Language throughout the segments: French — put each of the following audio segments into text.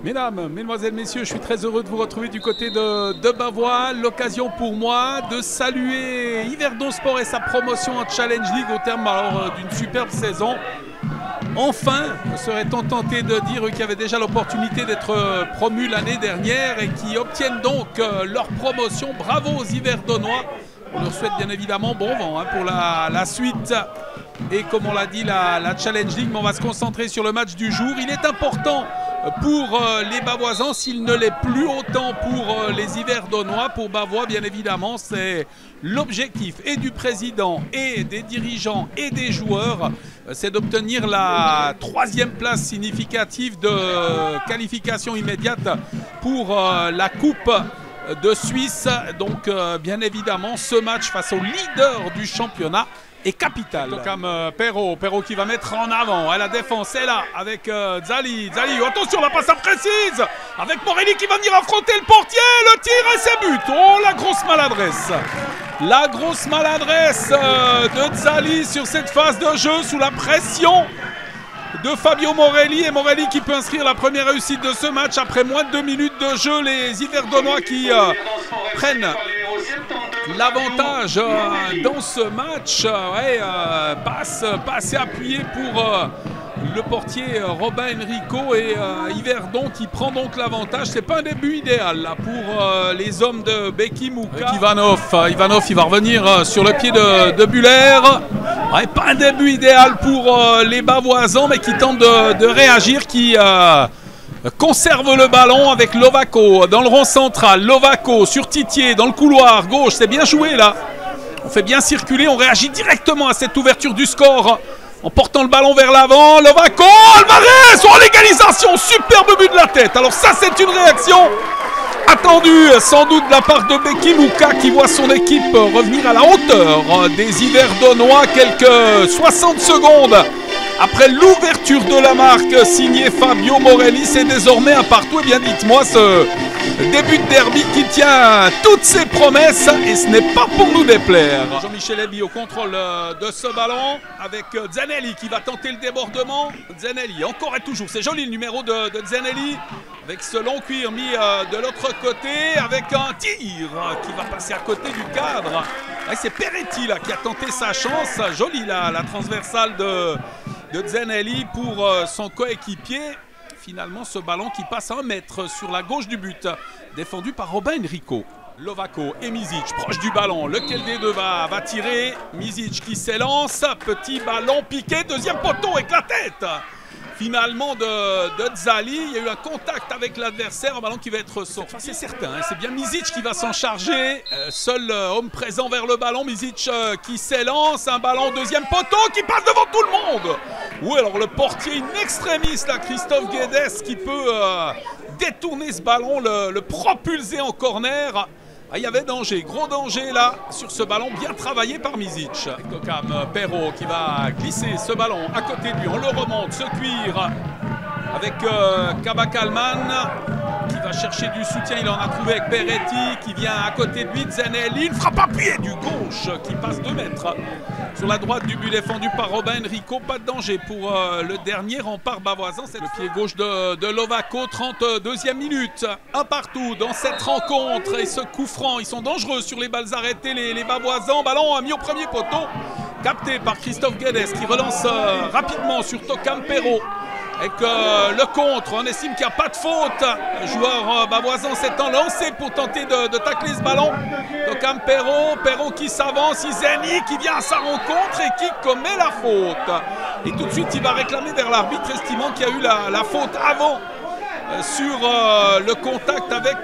Mesdames, mesdemoiselles, messieurs, je suis très heureux de vous retrouver du côté de Bavois. L'occasion pour moi de saluer Yverdon Sport et sa promotion en Challenge League au terme d'une superbe saison. Enfin, serait-on tenté de dire qu'ils avaient déjà l'opportunité d'être promus l'année dernière et qui obtiennent donc leur promotion. Bravo aux Yverdonois. On leur souhaite bien évidemment bon vent pour la suite. Et comme on l'a dit, la Challenge League, mais on va se concentrer sur le match du jour. Il est important pour les Bavoisans, s'il ne l'est plus autant pour les Yverdonois. Pour Bavois, bien évidemment, c'est l'objectif et du président et des dirigeants et des joueurs, c'est d'obtenir la 3e place significative de qualification immédiate pour la Coupe de Suisse. Donc, bien évidemment, ce match face au leader du championnat est capital. Comme Perrault qui va mettre en avant. La défense est là avec Zali. Attention, la passe imprécise avec Morelli qui va venir affronter le portier. Le tir et c'est but. Oh, la grosse maladresse. La grosse maladresse de Zali sur cette phase de jeu sous la pression de Fabio Morelli. Et Morelli qui peut inscrire la première réussite de ce match après moins de 2 minutes de jeu. Les Yverdonois qui prennent l'avantage dans ce match. Passe appuyé pour le portier Robin Enrico et Yverdon qui prend donc l'avantage. C'est pas un début idéal là, pour les hommes de Beki Mouka. Ivanov, il va revenir sur le pied de Buller. Pas un début idéal pour les Bavoisans, mais qui tentent de réagir, qui conserve le ballon avec Lovaco dans le rond central. Lovaco sur Titier dans le couloir gauche. C'est bien joué là. On fait bien circuler, on réagit directement à cette ouverture du score en portant le ballon vers l'avant. Lovaco, Alvarez, oh, l'égalisation, superbe but de la tête. Alors ça, c'est une réaction attendue sans doute de la part de Beki Mouka qui voit son équipe revenir à la hauteur des Yverdonois quelques 60 secondes après l'ouverture de la marque signée Fabio Morelli. C'est désormais un partout. Et bien dites-moi, ce début de derby qui tient toutes ses promesses et ce n'est pas pour nous déplaire. Jean-Michel Eby au contrôle de ce ballon avec Zanelli qui va tenter le débordement. Zanelli encore et toujours, c'est joli le numéro de Zanelli avec ce long cuir mis de l'autre côté avec un tir qui va passer à côté du cadre. C'est Peretti là qui a tenté sa chance. Jolie la transversale de Zanelli pour son coéquipier. Finalement, ce ballon qui passe à 1 mètre sur la gauche du but, défendu par Robin Enrico. Lovaco et Mizic proche du ballon. Lequel des deux va tirer? Mizic qui s'élance. Petit ballon piqué. Deuxième poteau avec la tête. Finalement de Zali, il y a eu un contact avec l'adversaire, un ballon qui va être sorti. Enfin, c'est certain, c'est bien Mizic qui va s'en charger. Seul homme présent vers le ballon, Mizic qui s'élance, un ballon deuxième poteau qui passe devant tout le monde. Oui, alors le portier in extremis, là, Christophe Guedes, qui peut détourner ce ballon, le propulser en corner. Il y avait danger, gros danger là sur ce ballon bien travaillé par Mizic. Tokam Perrault qui va glisser ce ballon à côté de lui, on le remonte, ce cuir avec Kabakalman qui va chercher du soutien, il en a trouvé avec Peretti qui vient à côté de lui, Zanelli, une frappe appuyée du gauche qui passe 2 mètres sur la droite du but défendu par Robin Enrico. Pas de danger pour le dernier rempart bavoisin. C'est le pied gauche de Lovaco, 32e minute. Un partout dans cette rencontre et ce coup franc. Ils sont dangereux sur les balles arrêtées, les Bavoisans. Ballon mis au premier poteau, capté par Christophe Guedes qui relance rapidement sur Tokam Perrault. Avec le contre, on estime qu'il n'y a pas de faute. Le joueur bavoisin s'étant lancé pour tenter de tacler ce ballon. Tokam Perrault qui s'avance, Izeni qui vient à sa rencontre et qui commet la faute. Et tout de suite, il va réclamer vers l'arbitre, estimant qu'il y a eu la faute avant sur le contact avec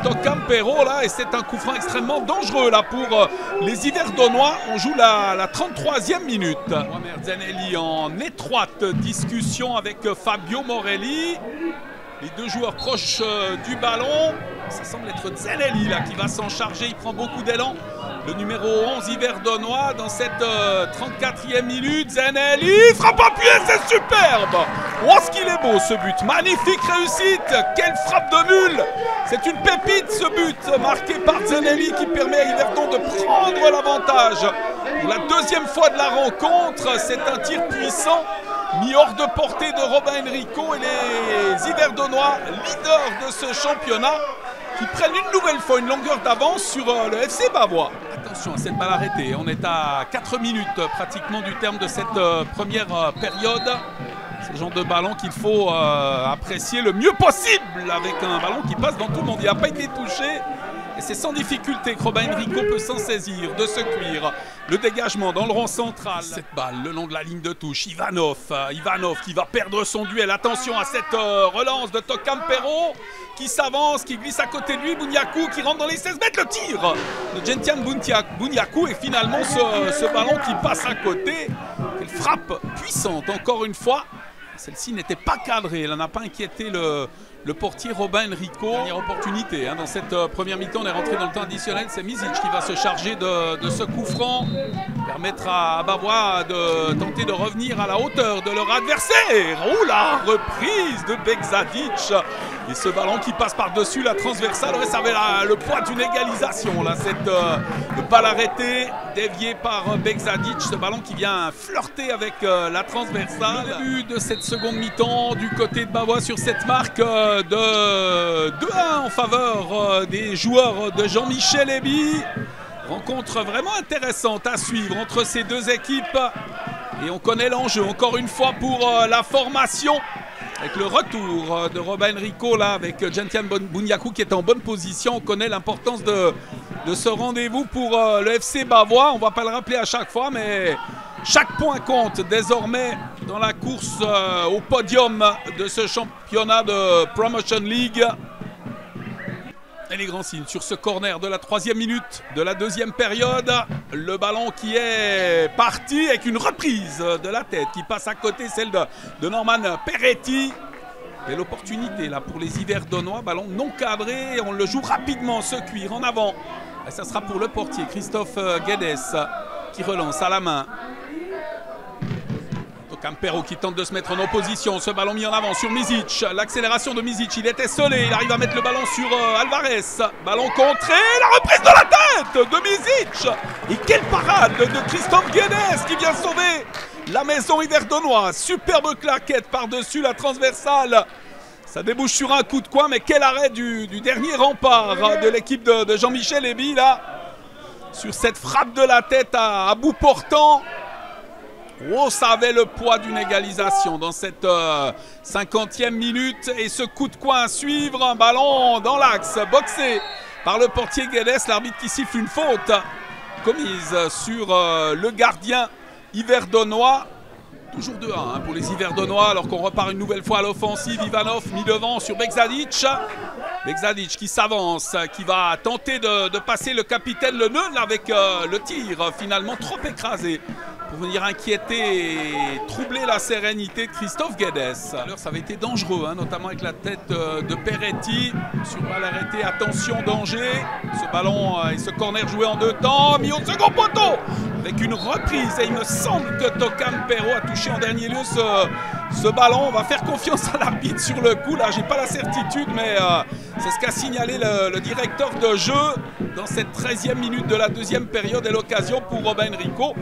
Tokam Perrault là, et c'est un coup franc extrêmement dangereux là pour les Yverdonois. On joue la 33e minute. Zanelli en étroite discussion avec Fabio Morelli. Les deux joueurs proches du ballon. Ça semble être Zanelli là qui va s'en charger. Il prend beaucoup d'élan. Le numéro 11 Yverdonois dans cette 34e minute. Zanelli, frappe appuyée, c'est superbe. Oh, ce qu'il est beau ce but. Magnifique réussite. Quelle frappe de nul. C'est une pépite ce but marqué par Zanelli qui permet à Yverdon de prendre l'avantage. Pour la 2e fois de la rencontre, c'est un tir puissant mis hors de portée de Robin Enrico et les Yverdonois, leaders de ce championnat, qui prennent une nouvelle fois une longueur d'avance sur le FC Bavois. Attention à cette balle arrêtée, on est à 4 minutes pratiquement du terme de cette première période. C'est le genre de ballon qu'il faut apprécier le mieux possible avec un ballon qui passe dans tout le monde. Il n'a pas été touché et c'est sans difficulté que Robin Enrico peut s'en saisir de ce cuir. Le dégagement dans le rond central. Cette balle le long de la ligne de touche. Ivanov qui va perdre son duel. Attention à cette relance de Tocampero qui s'avance, qui glisse à côté de lui. Bunyaku qui rentre dans les 16 mètres. Le tir de Gentian Bunyaku et finalement ce ballon qui passe à côté. Quelle frappe puissante encore une fois. Celle-ci n'était pas cadrée, elle n'a pas inquiété le portier Robin Enrico. Dernière opportunité dans cette première mi-temps, on est rentré dans le temps additionnel. C'est Misic qui va se charger de ce coup franc, permettre à Bavois de tenter de revenir à la hauteur de leur adversaire. Oh la reprise de Begzadic et ce ballon qui passe par-dessus la transversale. Ouais, ça avait le poids d'une égalisation là, cette balle arrêtée, déviée par Begzadic. Ce ballon qui vient flirter avec la transversale. Le début de cette seconde mi-temps du côté de Bavois sur cette marque de 2-1 en faveur des joueurs de Jean-Michel Eby. Rencontre vraiment intéressante à suivre entre ces deux équipes. Et on connaît l'enjeu encore une fois pour la formation. Avec le retour de Robin Enrico là, avec Gentian Bunyaku qui est en bonne position. On connaît l'importance de ce rendez-vous pour le FC Bavois. On ne va pas le rappeler à chaque fois, mais chaque point compte désormais dans la course au podium de ce championnat de Promotion League. Et les grands signes sur ce corner de la 3e minute de la 2e période. Le ballon qui est parti avec une reprise de la tête qui passe à côté, celle de Norman Peretti. Et l'opportunité là pour les Yverdonois, ballon non cadré, on le joue rapidement, ce cuir en avant. Et ça sera pour le portier Christophe Guedes qui relance à la main. Tocampero qui tente de se mettre en opposition, ce ballon mis en avant sur Misic, l'accélération de Misic, il était esselé, il arrive à mettre le ballon sur Alvarez, ballon contré, la reprise de la tête de Misic, et quelle parade de Christophe Guedes qui vient sauver la maison Yverdonoise, superbe claquette par-dessus la transversale, ça débouche sur un coup de coin, mais quel arrêt du dernier rempart de l'équipe de Jean-Michel Eby là, sur cette frappe de la tête à bout portant. Oh, ça avait le poids d'une égalisation dans cette 50e minute. Et ce coup de coin à suivre, un ballon dans l'axe, boxé par le portier Guedes. L'arbitre qui siffle une faute commise sur le gardien Yverdonois. Toujours 2-1 pour les Yverdonois alors qu'on repart une nouvelle fois à l'offensive. Ivanov mis devant sur Begzadic. Begzadic qui s'avance, qui va tenter de passer le capitaine Le Neul avec le tir finalement trop écrasé pour venir inquiéter et troubler la sérénité de Christophe Guedes. Alors ça avait été dangereux, notamment avec la tête de Peretti sur balle arrêtée. Attention, danger. Ce ballon et ce corner joué en 2 temps, mis au second poteau avec une reprise. Et il me semble que Tocampero a touché en dernier lieu ce ballon. On va faire confiance à l'arbitre sur le coup. Là, j'ai pas la certitude, mais c'est ce qu'a signalé le directeur de jeu dans cette 13e minute de la 2e période. Et l'occasion pour Robin Enrico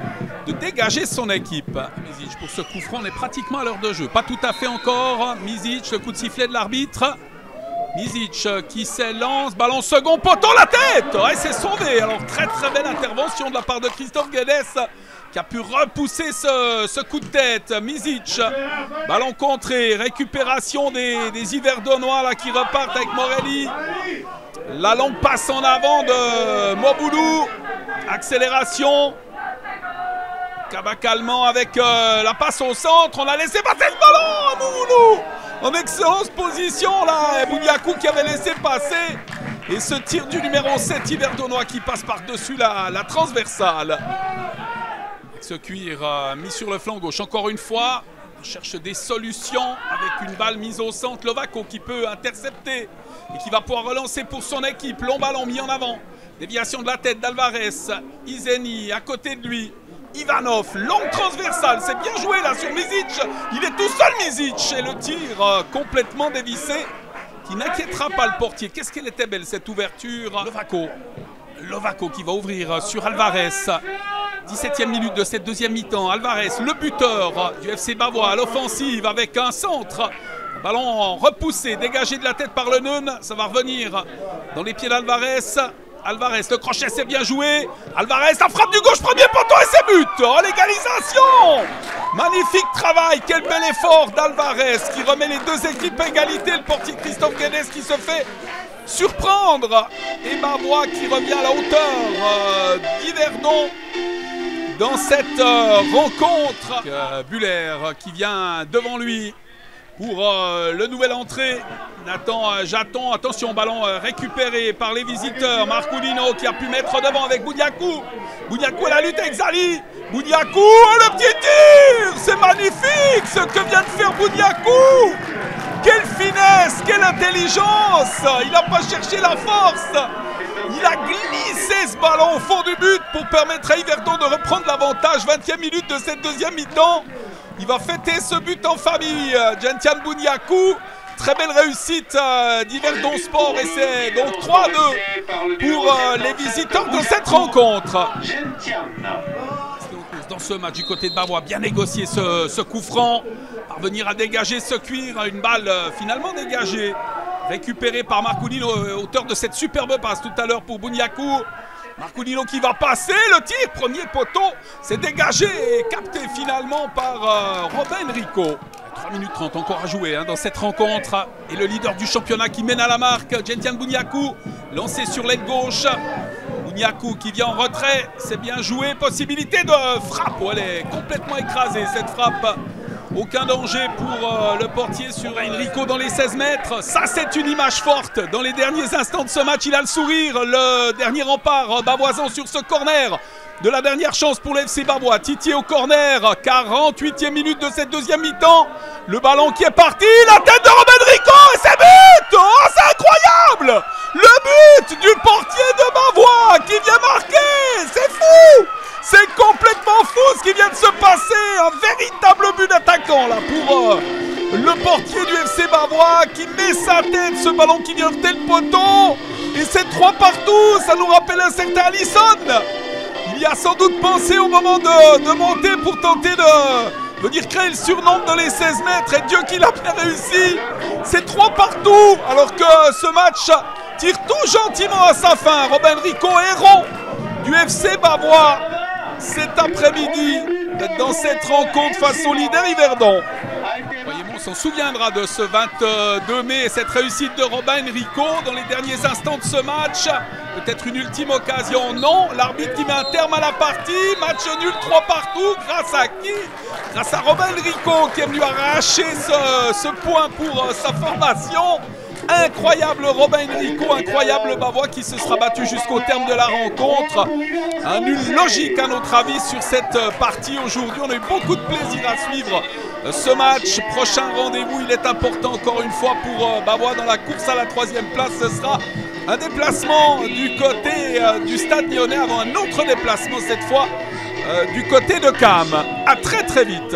de dégager son équipe. Misic pour ce coup franc, on est pratiquement à l'heure de jeu. Pas tout à fait encore. Misic, le coup de sifflet de l'arbitre. Misic qui s'élance, ballon second poteau, la tête. Ouais, c'est sauvé. Alors très belle intervention de la part de Christophe Guedes qui a pu repousser ce coup de tête. Misic, ballon contré, récupération des Yverdonois là qui repartent avec Morelli. La longue passe en avant de Moboulou. Accélération. Cabacalement avec la passe au centre. On a laissé passer ce ballon à Moboulou. En excellente position là. Bunyaku qui avait laissé passer. Et ce tir du numéro 7 Yverdonois qui passe par-dessus la transversale. Avec ce cuir mis sur le flanc gauche encore une fois. On cherche des solutions avec une balle mise au centre. Lovaco qui peut intercepter et qui va pouvoir relancer pour son équipe. Long ballon mis en avant. Déviation de la tête d'Alvarez. Izeni à côté de lui. Ivanov, longue transversale, c'est bien joué là sur Misic. Il est tout seul Misic et le tir complètement dévissé qui n'inquiétera pas le portier. Qu'est-ce qu'elle était belle cette ouverture. Lovaco qui va ouvrir sur Alvarez. 17e minute de cette deuxième mi-temps. Alvarez, le buteur du FC Bavois à l'offensive avec un centre. Ballon repoussé, dégagé de la tête par le Neun. Ça va revenir dans les pieds d'Alvarez. Alvarez, le crochet, c'est bien joué. Alvarez, la frappe du gauche, premier poteau et c'est but. Oh, l'égalisation! Magnifique travail, quel bel effort d'Alvarez qui remet les deux équipes à égalité. Le portier Christophe Guedes qui se fait surprendre. Et Bavois qui revient à la hauteur d'Yverdon dans cette rencontre. Buller qui vient devant lui pour le nouvel entrée. Nathan Jaton, attention, ballon récupéré par les visiteurs. Marculino qui a pu mettre devant avec Boudiakou. Boudiakou à la lutte avec Zali. Boudiakou, oh, le petit tir! C'est magnifique ce que vient de faire Boudiakou! Quelle finesse, quelle intelligence! Il n'a pas cherché la force. Il a glissé ce ballon au fond du but pour permettre à Yverdon de reprendre l'avantage. 20e minute de cette deuxième mi-temps. Il va fêter ce but en famille. Gentian Boudiakou. Très belle réussite d'Yverdon Sport et c'est donc 3-2 pour les visiteurs de cette rencontre. Dans ce match du côté de Bavois, bien négocié ce coup franc. Parvenir à dégager ce cuir, une balle finalement dégagée. Récupérée par Marculino, auteur de cette superbe passe tout à l'heure pour Boudiakou. Marculino qui va passer, le tir, premier poteau, c'est dégagé et capté finalement par Robin Enrico. 3 minutes 30 encore à jouer dans cette rencontre. Et le leader du championnat qui mène à la marque, Gentian Boudiakou, lancé sur l'aile gauche. Boudiakou qui vient en retrait, c'est bien joué, possibilité de frappe. Oh, elle est complètement écrasée cette frappe. Aucun danger pour le portier sur Enrico dans les 16 mètres. Ça, c'est une image forte. Dans les derniers instants de ce match, il a le sourire. Le dernier rempart bavoisin sur ce corner de la dernière chance pour l'FC Bavois. Titi au corner, 48e minute de cette deuxième mi-temps. Le ballon qui est parti, la tête de Robin Enrico et c'est but! Oh, c'est incroyable! Le but du portier de Bavois qui vient marquer, c'est fou! C'est complètement fou ce qui vient de se passer. Un véritable but d'attaquant là pour le portier du FC Bavois qui met sa tête, ce ballon qui vient heurter le poteau. Et c'est 3 partout, ça nous rappelle un certain Alisson. Il y a sans doute pensé au moment de monter pour tenter de venir créer le surnombre dans les 16 mètres. Et Dieu qu'il a bien réussi. C'est 3 partout alors que ce match tire tout gentiment à sa fin. Robin Enrico, héros du FC Bavois cet après-midi dans cette rencontre face au leader Yverdon. On s'en souviendra de ce 22 mai et cette réussite de Robin Enrico dans les derniers instants de ce match. Peut-être une ultime occasion, non. L'arbitre qui met un terme à la partie. Match nul, 3 partout. Grâce à qui? Grâce à Robin Enrico qui est venu arracher ce point pour sa formation. Incroyable Robin Enrico, incroyable Bavois qui se sera battu jusqu'au terme de la rencontre. Un nul logique à notre avis sur cette partie aujourd'hui. On a eu beaucoup de plaisir à suivre ce match. Prochain rendez-vous, il est important encore une fois pour Bavois dans la course à la 3e place. Ce sera un déplacement du côté du Stade Lyonnais avant un autre déplacement cette fois du côté de Cam. À très très vite.